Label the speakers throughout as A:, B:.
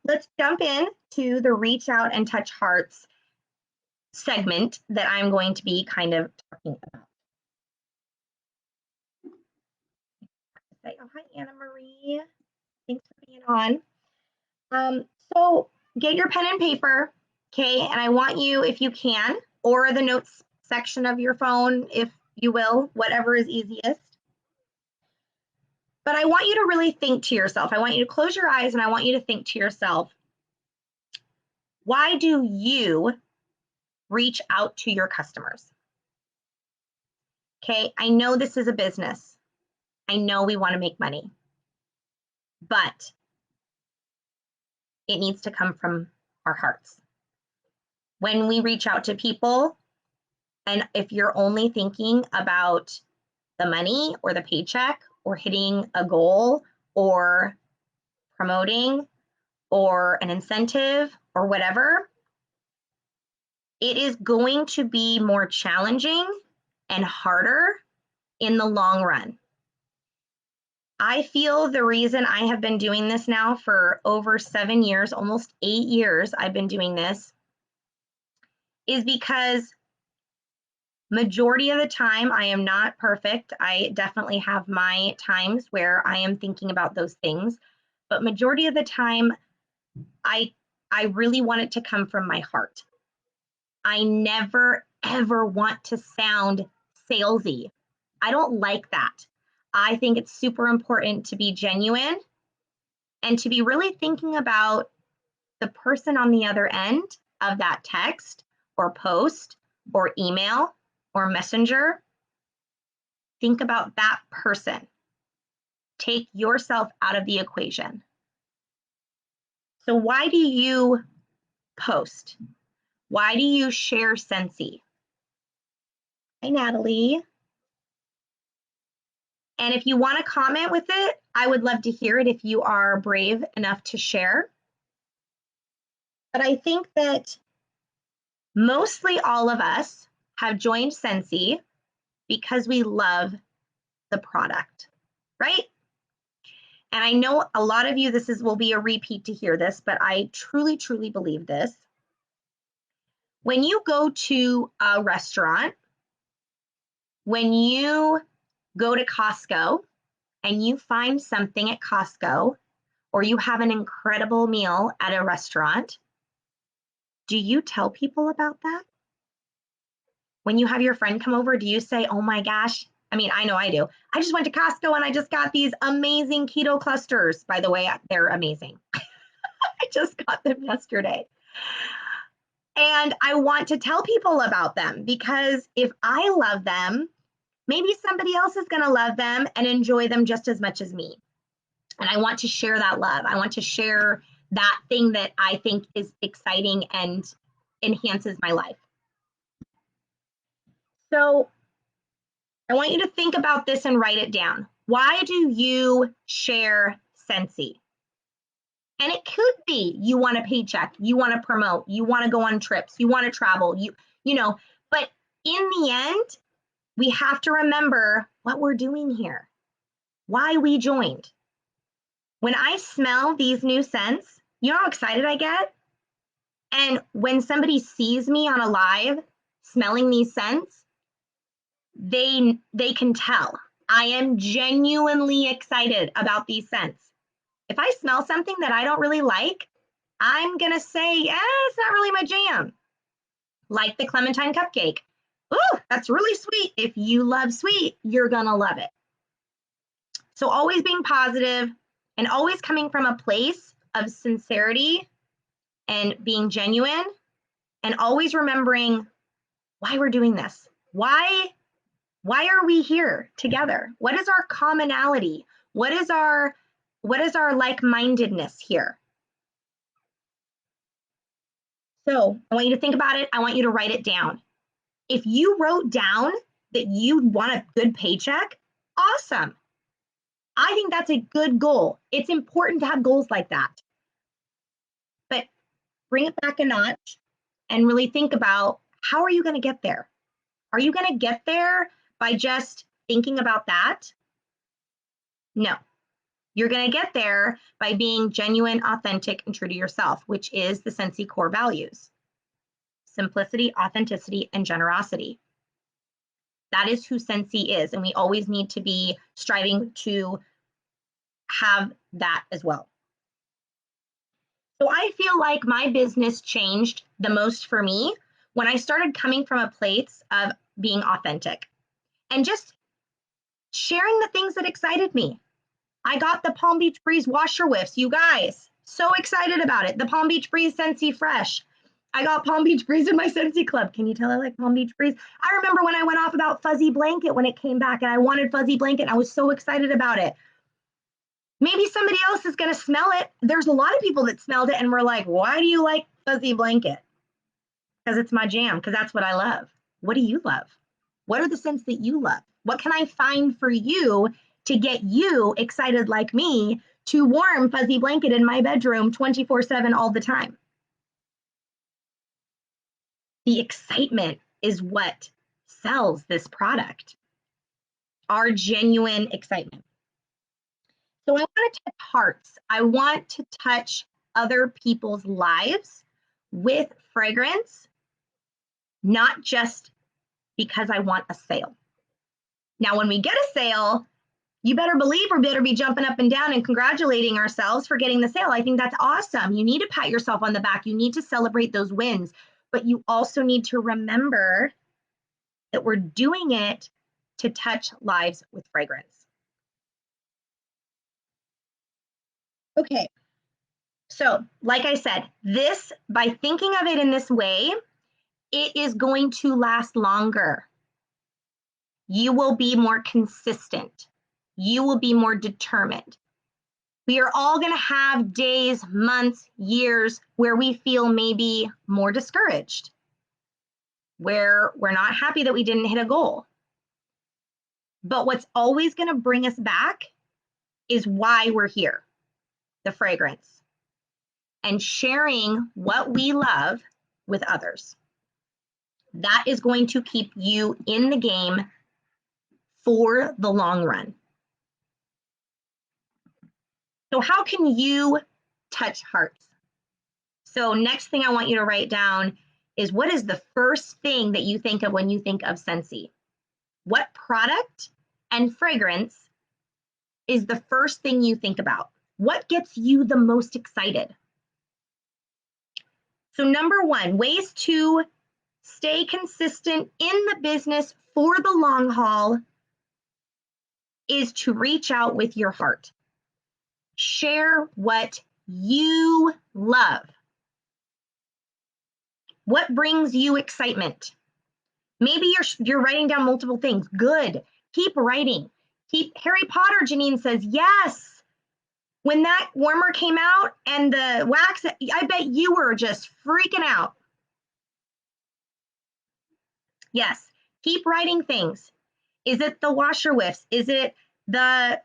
A: let's jump in to the reach out and touch hearts segment that I'm going to be kind of talking about. Oh, hi, Anna Marie. Thanks for being on. So get your pen and paper, okay? And I want you, if you can, or the notes section of your phone, if you will, whatever is easiest. But I want you to really think to yourself. I want you to close your eyes and I want you to think to yourself, why do you reach out to your customers? Okay, I know this is a business. I know we want to make money, but it needs to come from our hearts. When we reach out to people, and if you're only thinking about the money or the paycheck or hitting a goal or promoting or an incentive or whatever, it is going to be more challenging and harder in the long run. I feel the reason I have been doing this now for over 7 years, almost 8 years I've been doing this, is because majority of the time I am not perfect. I definitely have my times where I am thinking about those things, but majority of the time I really want it to come from my heart. I never ever want to sound salesy. I don't like that. I think it's super important to be genuine and to be really thinking about the person on the other end of that text or post or email or messenger. Think about that person. Take yourself out of the equation. So why do you post? Why do you share Scentsy? Hi, Natalie. And if you want to comment with it, I would love to hear it if you are brave enough to share. But I think that mostly all of us have joined Scentsy because we love the product, right? And I know a lot of you, will be a repeat to hear this, but I truly, truly believe this. When you go to a restaurant, when you go to Costco and you find something at Costco, or you have an incredible meal at a restaurant, do you tell people about that? When you have your friend come over, do you say, oh my gosh, I mean, I know I do. I just went to Costco and I just got these amazing keto clusters. By the way, they're amazing. I just got them yesterday. And I want to tell people about them because if I love them, maybe somebody else is going to love them and enjoy them just as much as me. And I want to share that love. I want to share that thing that I think is exciting and enhances my life. So I want you to think about this and write it down. Why do you share Scentsy? And it could be you want a paycheck, you want to promote, you want to go on trips, you want to travel, you know, but in the end, we have to remember what we're doing here, why we joined. When I smell these new scents, you know how excited I get? And when somebody sees me on a live smelling these scents, they can tell I am genuinely excited about these scents. If I smell something that I don't really like, I'm gonna say, it's not really my jam. Like the clementine cupcake. Ooh, that's really sweet. If you love sweet, you're gonna love it. So always being positive and always coming from a place of sincerity and being genuine and always remembering why we're doing this. Why are we here together? What is our commonality? What is our like-mindedness here? So I want you to think about it. I want you to write it down. If you wrote down that you want a good paycheck, awesome. I think that's a good goal. It's important to have goals like that. But bring it back a notch and really think about, how are you going to get there? Are you going to get there by just thinking about that? No. You're going to get there by being genuine, authentic, and true to yourself, which is the Scentsy core values: simplicity, authenticity, and generosity. That is who Scentsy is, and we always need to be striving to have that as well. So I feel like my business changed the most for me when I started coming from a place of being authentic and just sharing the things that excited me. I got the Palm Beach Breeze washer whiffs, you guys. So excited about it. The Palm Beach Breeze Scentsy Fresh. I got Palm Beach Breeze in my Scentsy Club. Can you tell I like Palm Beach Breeze? I remember when I went off about Fuzzy Blanket when it came back, and I wanted Fuzzy Blanket, and I was so excited about it. Maybe somebody else is going to smell it. There's a lot of people that smelled it and were like, why do you like Fuzzy Blanket? Because it's my jam, because that's what I love. What do you love? What are the scents that you love? What can I find for you to get you excited like me to warm Fuzzy Blanket in my bedroom 24/7 all the time? The excitement is what sells this product. Our genuine excitement. So I want to touch hearts. I want to touch other people's lives with fragrance, not just because I want a sale. Now, when we get a sale, you better believe we better be jumping up and down and congratulating ourselves for getting the sale. I think that's awesome. You need to pat yourself on the back. You need to celebrate those wins, but you also need to remember that we're doing it to touch lives with fragrance. Okay, so like I said, this, by thinking of it in this way, it is going to last longer. You will be more consistent. You will be more determined. We are all going to have days, months, years where we feel maybe more discouraged, where we're not happy that we didn't hit a goal. But what's always going to bring us back is why we're here, the fragrance, and sharing what we love with others. That is going to keep you in the game for the long run. So how can you touch hearts? So next thing I want you to write down is, what is the first thing that you think of when you think of Scentsy? What product and fragrance is the first thing you think about? What gets you the most excited? So number one, ways to stay consistent in the business for the long haul is to reach out with your heart. Share what you love. What brings you excitement? Maybe you're writing down multiple things. Good. Keep writing. Harry Potter, Janine says, yes. When that warmer came out and the wax, I bet you were just freaking out. Yes. Keep writing things. Is it the washer whiffs? Is it the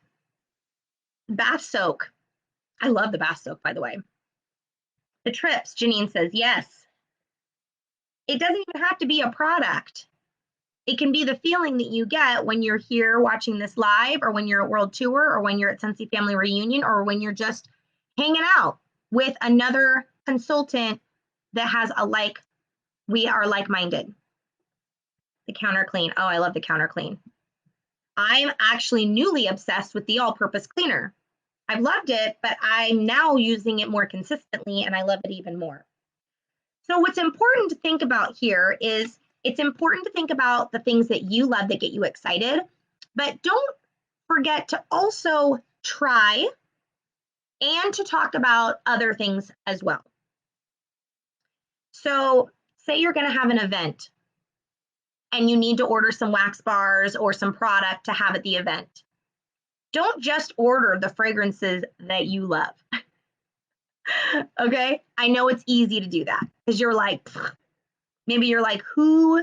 A: bath soak? I love the bath soak, by the way. The trips, Janine says, yes. It doesn't even have to be a product. It can be the feeling that you get when you're here watching this live, or when you're at World Tour, or when you're at Scentsy Family Reunion, or when you're just hanging out with another consultant that has we are like-minded. The counter clean. Oh, I love the counter clean. I'm actually newly obsessed with the all-purpose cleaner. I've loved it, but I'm now using it more consistently, and I love it even more. So what's important to think about here is, it's important to think about the things that you love that get you excited, but don't forget to also try and to talk about other things as well. So say you're going to have an event and you need to order some wax bars or some product to have at the event. Don't just order the fragrances that you love. Okay? I know it's easy to do that because you're like, maybe you're like, who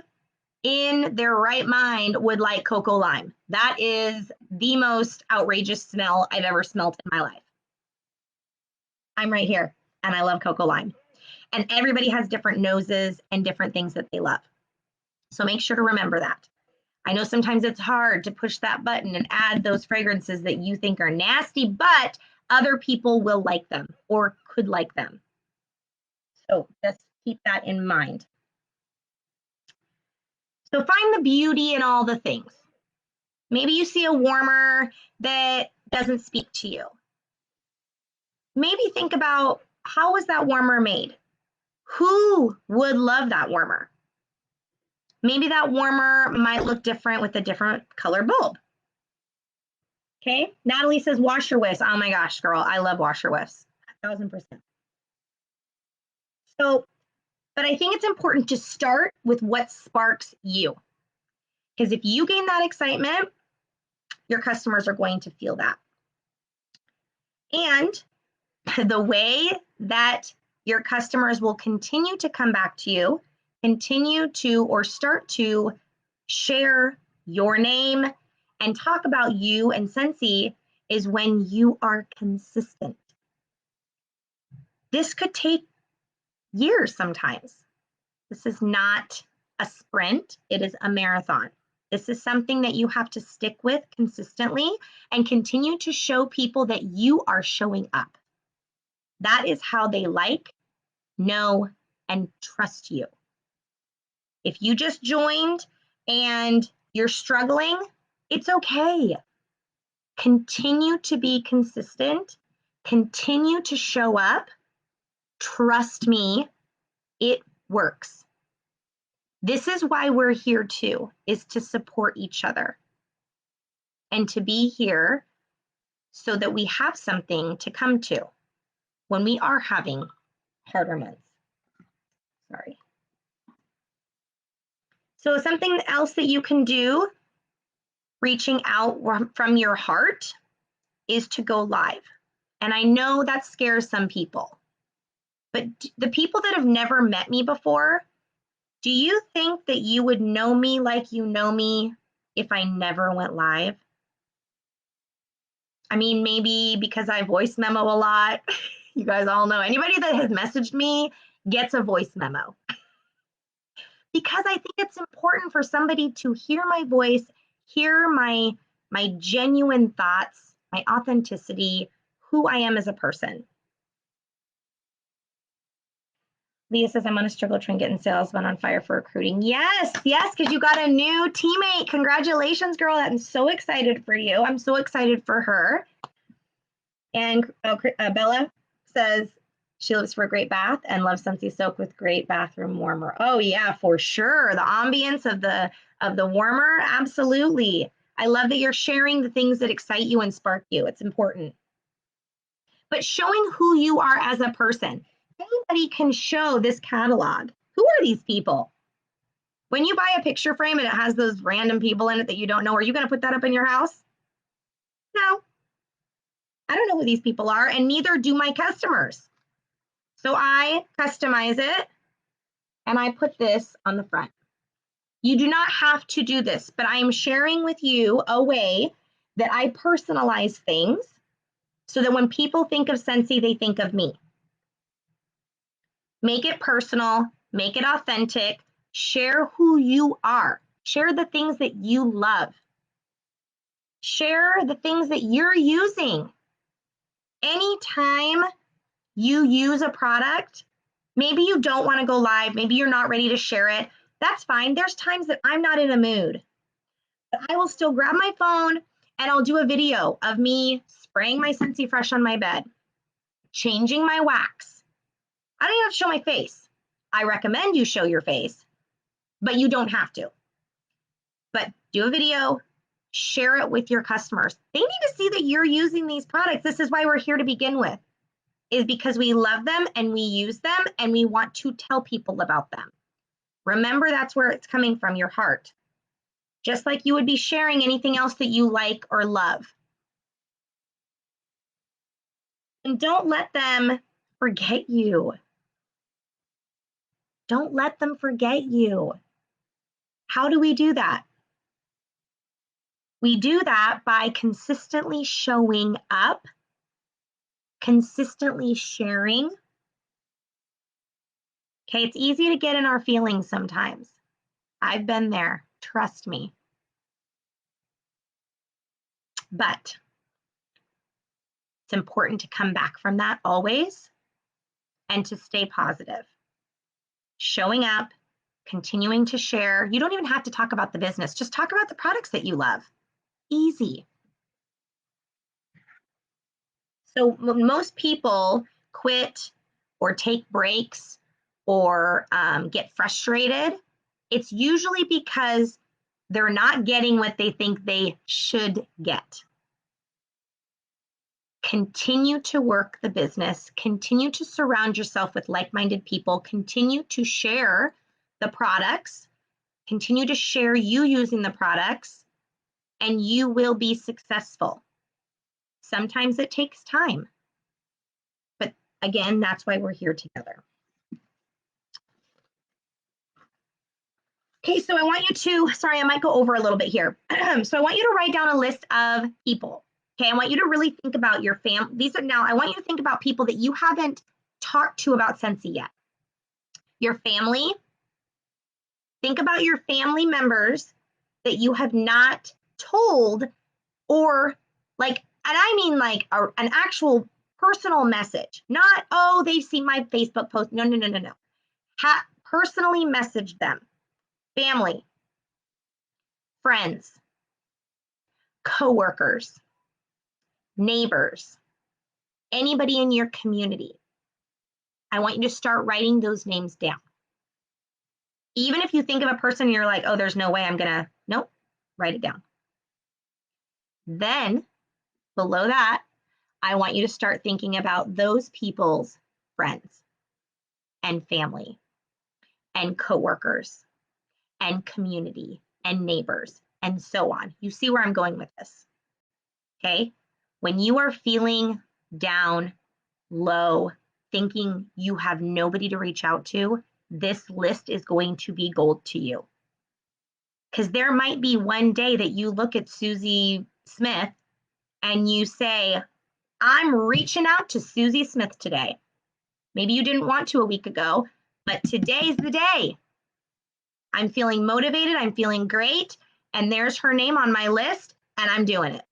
A: in their right mind would like cocoa lime? That is the most outrageous smell I've ever smelled in my life. I'm right here and I love cocoa lime. And everybody has different noses and different things that they love. So make sure to remember that. I know sometimes it's hard to push that button and add those fragrances that you think are nasty, but other people will like them or could like them. So just keep that in mind. So find the beauty in all the things. Maybe you see a warmer that doesn't speak to you. Maybe think about, how was that warmer made? Who would love that warmer? Maybe that warmer might look different with a different color bulb. Okay, Natalie says washer whiffs. Oh my gosh, girl, I love washer whiffs, 1000%. So, but I think it's important to start with what sparks you. Because if you gain that excitement, your customers are going to feel that. And the way that your customers will continue to come back to you, continue to or start to share your name and talk about you and Scentsy is when you are consistent. This could take years sometimes. This is not a sprint, it is a marathon. This is something that you have to stick with consistently and continue to show people that you are showing up. That is how they like, know, and trust you. If you just joined and you're struggling, it's okay. Continue to be consistent, continue to show up. Trust me, it works. This is why we're here too, is to support each other and to be here so that we have something to come to when we are having harder months. Sorry. So something else that you can do, reaching out from your heart, is to go live. And I know that scares some people, but the people that have never met me before, do you think that you would know me like you know me if I never went live? I mean, maybe because I voice memo a lot. You guys all know anybody that has messaged me gets a voice memo. Because I think it's important for somebody to hear my voice, hear my genuine thoughts, my authenticity, who I am as a person. Leah says, I'm on a struggle train getting sales, but on fire for recruiting. Yes, because you got a new teammate. Congratulations, girl. I'm so excited for you. I'm so excited for her. And Bella says she lives for a great bath and loves Scentsy soap with great bathroom warmer. Oh yeah, for sure. The ambience of the warmer, absolutely. I love that you're sharing the things that excite you and spark you. It's important. But showing who you are as a person. Anybody can show this catalog. Who are these people? When you buy a picture frame and it has those random people in it that you don't know, are you going to put that up in your house? No. I don't know who these people are, and neither do my customers. So I customize it and I put this on the front. You do not have to do this, but I am sharing with you a way that I personalize things so that when people think of Scentsy, they think of me. Make it personal, make it authentic, share who you are, share the things that you love, share the things that you're using. Anytime you use a product, maybe you don't want to go live, maybe you're not ready to share it, that's fine. There's times that I'm not in a mood, but I will still grab my phone and I'll do a video of me spraying my Scentsy Fresh on my bed, changing my wax. I don't even have to show my face. I recommend you show your face, but you don't have to. But do a video, share it with your customers. They need to see that you're using these products. This is why we're here to begin with, is because we love them and we use them and we want to tell people about them. Remember, that's where it's coming from, your heart. Just like you would be sharing anything else that you like or love. And don't let them forget you. Don't let them forget you. How do we do that? We do that by consistently showing up, consistently sharing. Okay, it's easy to get in our feelings sometimes. I've been there, trust me. But it's important to come back from that always and to stay positive. Showing up, continuing to share. You don't even have to talk about the business. Just talk about the products that you love. Easy. So when most people quit or take breaks or get frustrated, it's usually because they're not getting what they think they should get. Continue to work the business, continue to surround yourself with like-minded people, continue to share the products, continue to share you using the products, and you will be successful. Sometimes it takes time, but again, that's why we're here together. Okay, so I want you to, sorry, I might go over a little bit here. So I want you to write down a list of people. Okay, I want you to really think about your family. I want you to think about people that you haven't talked to about Scentsy yet. Your family. Think about your family members that you have not told, or like, and I mean like an actual personal message, not, oh, they've seen my Facebook post. No, no, no, no, no. Personally message them. Family, friends, coworkers, neighbors, anybody in your community. I want you to start writing those names down. Even if you think of a person and you're like, oh, there's no way I'm gonna, nope, write it down. Then below that, I want you to start thinking about those people's friends and family and coworkers and community and neighbors and so on. You see where I'm going with this, okay? When you are feeling down, low, thinking you have nobody to reach out to, this list is going to be gold to you. Because there might be one day that you look at Susie Smith and you say, I'm reaching out to Susie Smith today. Maybe you didn't want to a week ago, but today's the day. I'm feeling motivated, I'm feeling great, and there's her name on my list, and I'm doing it.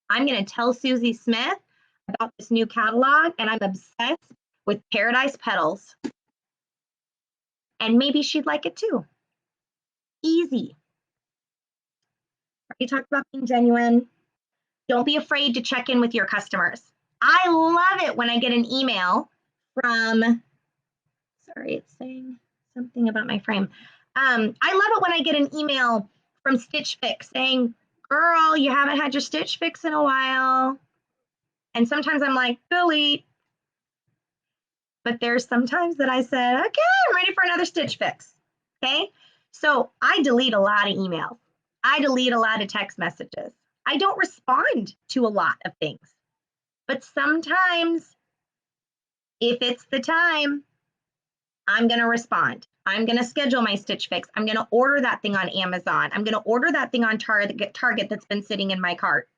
A: I'm going to tell Susie Smith about this new catalog, and I'm obsessed with Paradise Petals. And maybe she'd like it too. Easy. We talked about being genuine. Don't be afraid to check in with your customers. I love it when I get an email from, sorry, it's saying something about my frame. I love it when I get an email from Stitch Fix saying, girl, you haven't had your Stitch Fix in a while. And sometimes I'm like, delete. But there's sometimes that I said, okay, I'm ready for another Stitch Fix. Okay. So I delete a lot of emails. I delete a lot of text messages. I don't respond to a lot of things. But sometimes, if it's the time, I'm going to respond. I'm going to schedule my Stitch Fix. I'm going to order that thing on Amazon. I'm going to order that thing on Target that's been sitting in my cart.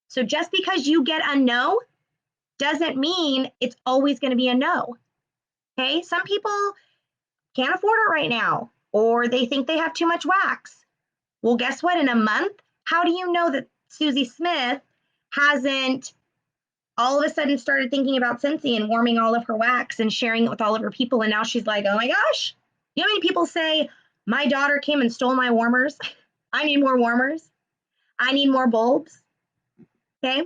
A: So just because you get a no doesn't mean it's always going to be a no. Okay? Some people can't afford it right now, or they think they have too much wax. Well, guess what? In a month, how do you know that Susie Smith hasn't all of a sudden started thinking about Scentsy and warming all of her wax and sharing it with all of her people? And now she's like, oh my gosh, you know how many people say, my daughter came and stole my warmers? I need more warmers. I need more bulbs. Okay?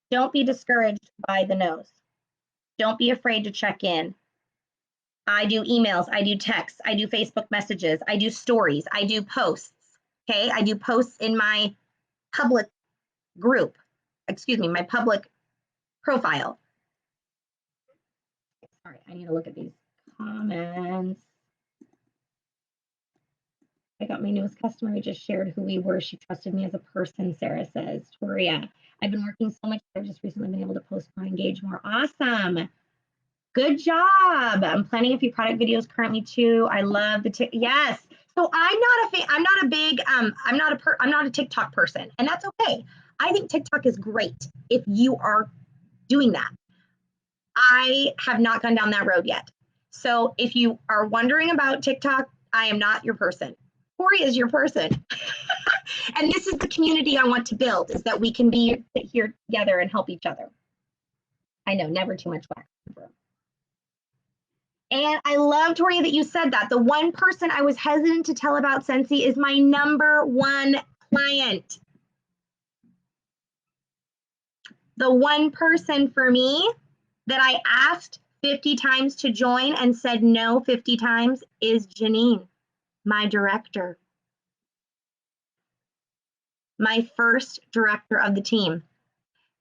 A: Don't be discouraged by the no's. Don't be afraid to check in. I do emails, I do texts, I do Facebook messages, I do stories, I do posts. Okay? I do posts in my public group, my public profile. Sorry, I need to look at these comments. I got my newest customer who just shared who we were. She trusted me as a person, Sarah says. Toria, I've been working so much. I've just recently been able to post more, engage more. Awesome. Good job. I'm planning a few product videos currently too. I love the yes. So I'm not a TikTok person, and that's okay. I think TikTok is great if you are doing that. I have not gone down that road yet. So if you are wondering about TikTok, I am not your person. Tori is your person. And this is the community I want to build, is that we can be here together and help each other. I know, never too much wax. And I love, Tori, that you said that. The one person I was hesitant to tell about Scentsy is my #1 client. The one person for me that I asked 50 times to join and said no 50 times is Janine, my director. My first director of the team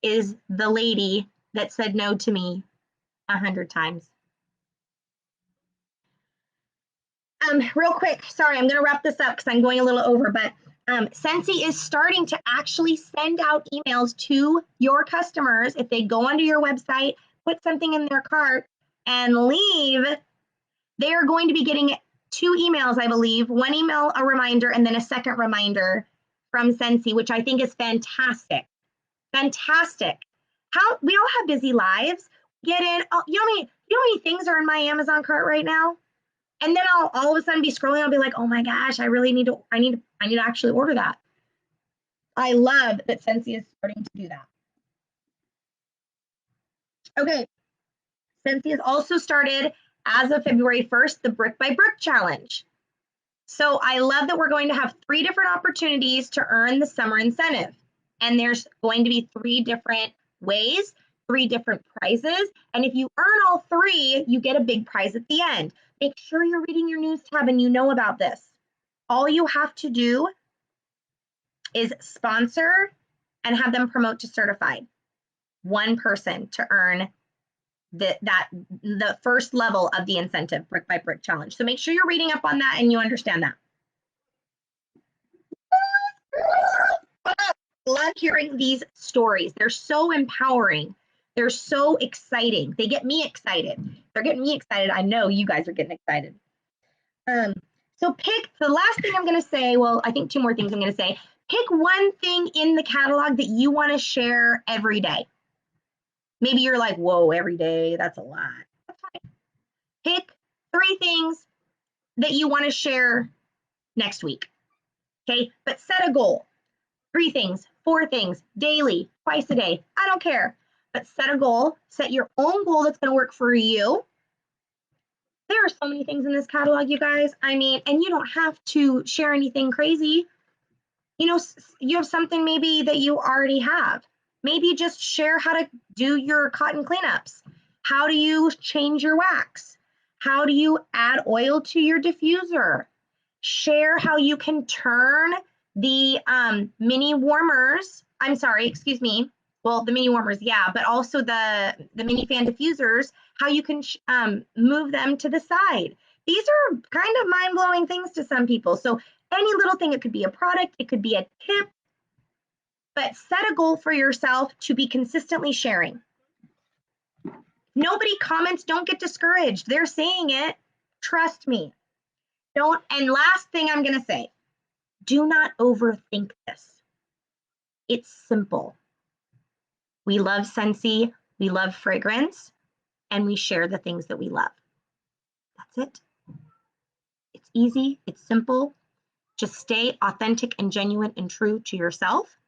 A: is the lady that said no to me 100 times. Real quick, sorry, I'm going to wrap this up because I'm going a little over, but Scentsy is starting to actually send out emails to your customers. If they go onto your website, put something in their cart, and leave, they are going to be getting 2 emails, I believe, 1 email, a reminder, and then a second reminder from Scentsy, which I think is fantastic. Fantastic. How we all have busy lives. Get in. Oh, you know how many things are in my Amazon cart right now? And then I'll all of a sudden be scrolling. I'll be like, oh my gosh, I need to actually order that. I love that Scentsy is starting to do that. Okay, Scentsy has also started, as of February 1st, the Brick by Brick Challenge. So I love that we're going to have 3 different opportunities to earn the summer incentive. And there's going to be 3 different ways, 3 different prizes. And if you earn all 3, you get a big prize at the end. Make sure you're reading your news tab and you know about this. All you have to do is sponsor and have them promote to certified. 1 person to earn the first level of the incentive, Brick by Brick Challenge. So make sure you're reading up on that and you understand that. Love hearing these stories. They're so empowering. They're so exciting. They get me excited. They're getting me excited. I know you guys are getting excited. So pick the last thing I'm going to say. Well, I think 2 more things I'm going to say. Pick 1 thing in the catalog that you want to share every day. Maybe you're like, whoa, every day, that's a lot. That's fine. Pick 3 things that you want to share next week. Okay, but set a goal. 3 things, 4 things, daily, twice a day. I don't care. But set a goal. Set your own goal that's going to work for you. There are so many things in this catalog, you guys. I mean, and you don't have to share anything crazy. You know, you have something maybe that you already have. Maybe just share how to do your cotton cleanups. How do you change your wax? How do you add oil to your diffuser? Share how you can turn the mini warmers. I'm sorry, excuse me. Well, the mini warmers, yeah, but also the mini fan diffusers, how you can move them to the side. These are kind of mind-blowing things to some people. So any little thing, it could be a product, it could be a tip, but set a goal for yourself to be consistently sharing. Nobody comments, don't get discouraged. They're saying it. Trust me. Don't. And last thing I'm going to say, do not overthink this. It's simple. We love Scentsy, we love fragrance, and we share the things that we love. That's it. It's easy, it's simple. Just stay authentic and genuine and true to yourself,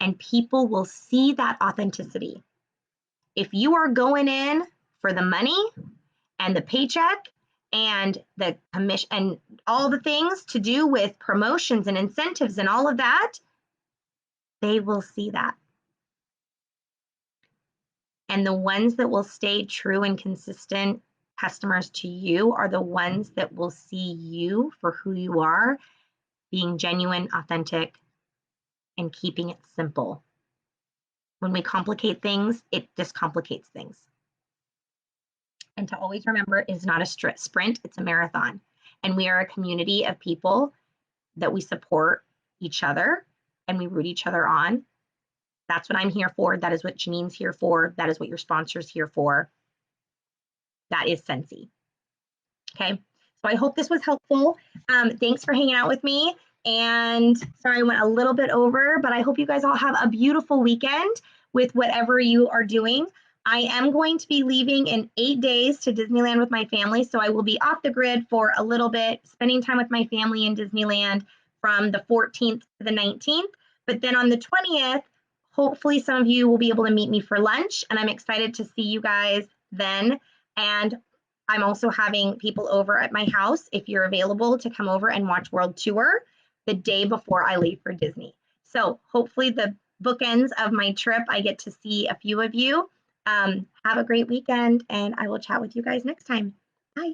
A: and people will see that authenticity. If you are going in for the money and the paycheck and the commission and all the things to do with promotions and incentives and all of that, they will see that. And the ones that will stay true and consistent customers to you are the ones that will see you for who you are, being genuine, authentic, and keeping it simple. When we complicate things, it discomplicates things. And to always remember, it's not a sprint, it's a marathon. And we are a community of people that we support each other and we root each other on. That's what I'm here for. That is what Janine's here for. That is what your sponsor's here for. That is Scentsy. Okay, so I hope this was helpful. Thanks for hanging out with me. And sorry, I went a little bit over, but I hope you guys all have a beautiful weekend with whatever you are doing. I am going to be leaving in 8 days to Disneyland with my family, so I will be off the grid for a little bit, spending time with my family in Disneyland from the 14th to the 19th. But then on the 20th, hopefully some of you will be able to meet me for lunch, and I'm excited to see you guys then. And I'm also having people over at my house if you're available to come over and watch World Tour the day before I leave for Disney. So hopefully the bookends of my trip, I get to see a few of you. Have a great weekend, and I will chat with you guys next time. Bye.